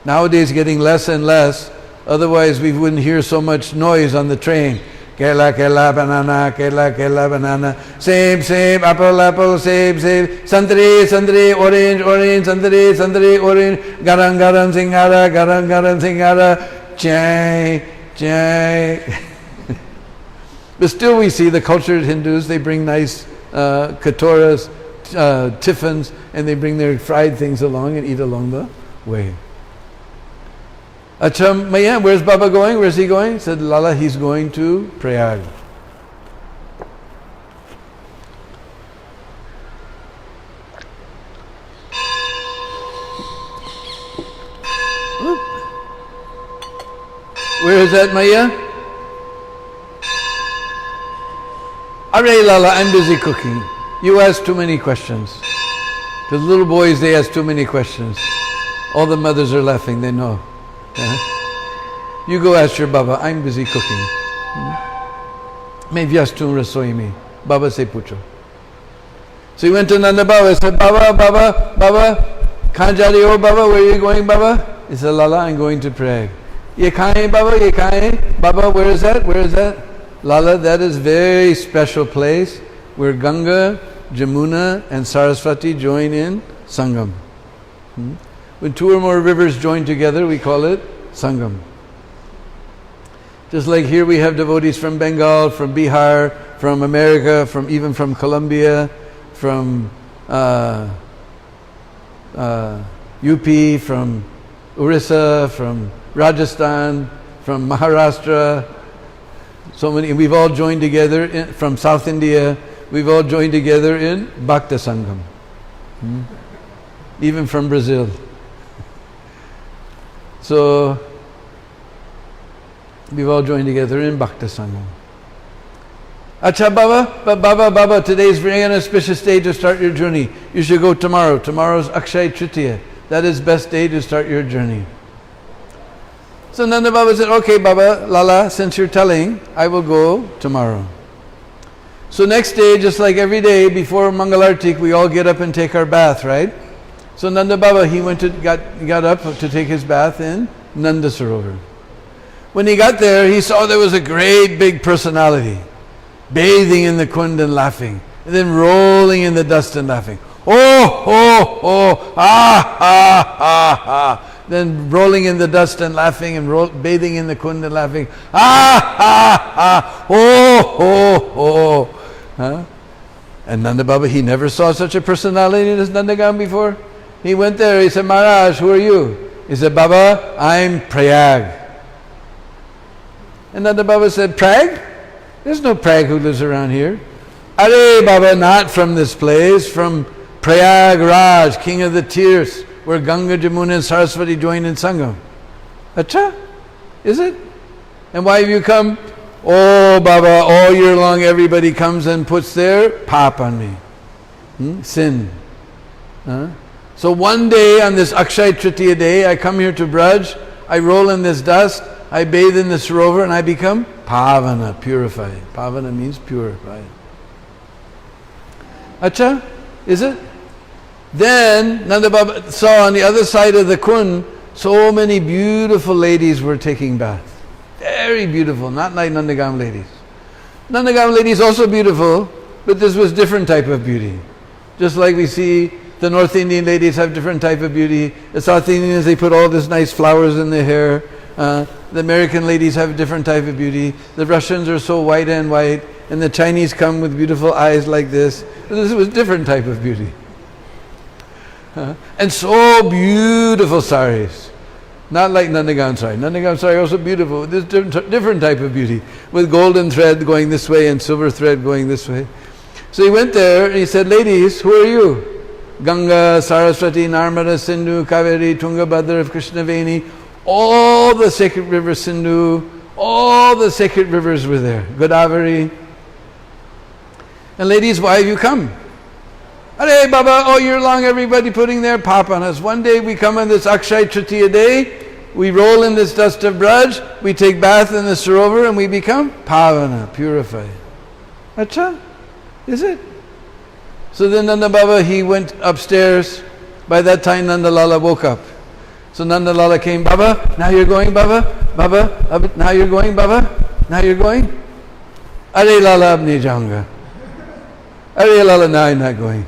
Nowadays getting less and less, otherwise we wouldn't hear so much noise on the train. Kela, kela, banana, kela, kela, banana, same, apple, same, santri, orange, santri, orange, garam, singara, chai. But still we see the cultured Hindus, they bring nice katoras, tiffins, and they bring their fried things along and eat along the way. Acha, Maya, where's Baba going? Where's he going? Said Lala, he's going to Prayag. Where is that, Maya? Arey Lala, I'm busy cooking. You ask too many questions. Because little boys, they ask too many questions. All the mothers are laughing, they know. You go ask your Baba, I'm busy cooking. Main vyast hu rasoi mein. Baba se pucho. So he went to Nanda Baba and said, Baba, kahan ja rahe ho Baba? Where are you going, Baba? He said, Lala, I'm going to Prayag. Ye kahan hai Baba? Ye kahan hai? Baba, where is that? Where is that? Lala, that is very special place where Ganga, Jamuna and Saraswati join in Sangam. When 2 or more rivers join together, we call it Sangam. Just like here we have devotees from Bengal, from Bihar, from America, even from Colombia, from UP, from Orissa, from Rajasthan, from Maharashtra. So many, we've all joined together from South India, we've all joined together in Bhakta Sangam. Even from Brazil. So, we've all joined together in Bhakta Sangam. Acha Baba, today is very auspicious day to start your journey. You should go tomorrow. Tomorrow's Akshaya Tritiya. That is best day to start your journey. So Nanda Baba said, okay Baba, Lala, since you're telling, I will go tomorrow. So next day, just like every day, before Mangalartik, we all get up and take our bath, right? So Nanda Baba, he got up to take his bath in Nanda Sarovar. When he got there, he saw there was a great big personality, bathing in the kund and laughing, and then rolling in the dust and laughing. ah. Then rolling in the dust and laughing and bathing in the kund and laughing, Huh? And Nanda Baba, he never saw such a personality in his Nandagam before. He went there, he said, Maharaj, who are you? He said, Baba, I'm Prayag. And Nanda Baba said, Prayag? There's no Prayag who lives around here. Are Baba, not from this place, from Prayag Raj, king of the tears, where Ganga, Jamuna and Saraswati join in Sangam. Acha? Is it? And why have you come? Oh Baba, all year long everybody comes and puts their pap on me. Sin. So one day on this Akshay Tritiya day, I come here to Braj, I roll in this dust, I bathe in this Sarovar and I become Pavana, purified. Pavana means purified. Acha? Is it? Then Nanda Baba saw on the other side of the Kund, so many beautiful ladies were taking bath. Very beautiful, not like Nandagam ladies. Nandagam ladies also beautiful, but this was different type of beauty. Just like we see the North Indian ladies have different type of beauty. The South Indians, they put all this nice flowers in their hair. The American ladies have a different type of beauty. The Russians are so white and white, and the Chinese come with beautiful eyes like this. This was different type of beauty. And so beautiful saris. Not like Nandagam sari. Nandagam sari also beautiful. This different type of beauty, with golden thread going this way and silver thread going this way. So he went there and he said, ladies, who are you? Ganga, Saraswati, Narmada, Sindhu, Kaveri, Tungabhadra, Krishnaveni, all the sacred rivers, Sindhu, all the sacred rivers were there. Godavari. And ladies, why have you come? Hare Baba, all year long everybody putting their pap on us. One day we come on this Akshay Tritiya day, we roll in this dust of Braj, we take bath in the Sarovar and we become Pavana, purified. Acha? Is it? So then Nanda Baba, he went upstairs. By that time Nanda Lala woke up. So Nanda Lala came, Baba, now you're going, Baba? Baba, now you're going, Baba? Now you're going? Are Lala, ab nahi jaunga. Are Lala, now I'm not going.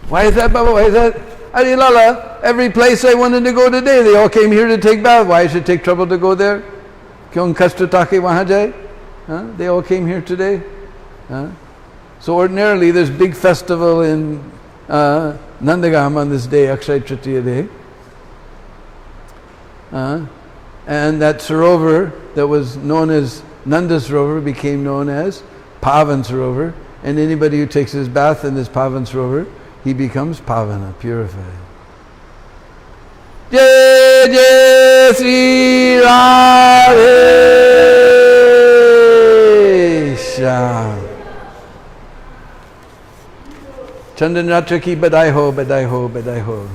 Why is that, Baba? Why is that? Are Lala, every place I wanted to go today, they all came here to take bath. Why should I take trouble to go there? Kyon kashta take wahan jaye? They all came here today. So ordinarily there's big festival in Nandagam on this day, Akshay Tritiya day. And that Sarovar that was known as Nanda Sarovar became known as Pavan Sarovar. And anybody who takes his bath in this Pavan Sarovar, he becomes Pavana, purified. Jai Jai Sri Radhe Shyam. Chandan Yatra ki badai ho, badai ho, badai ho.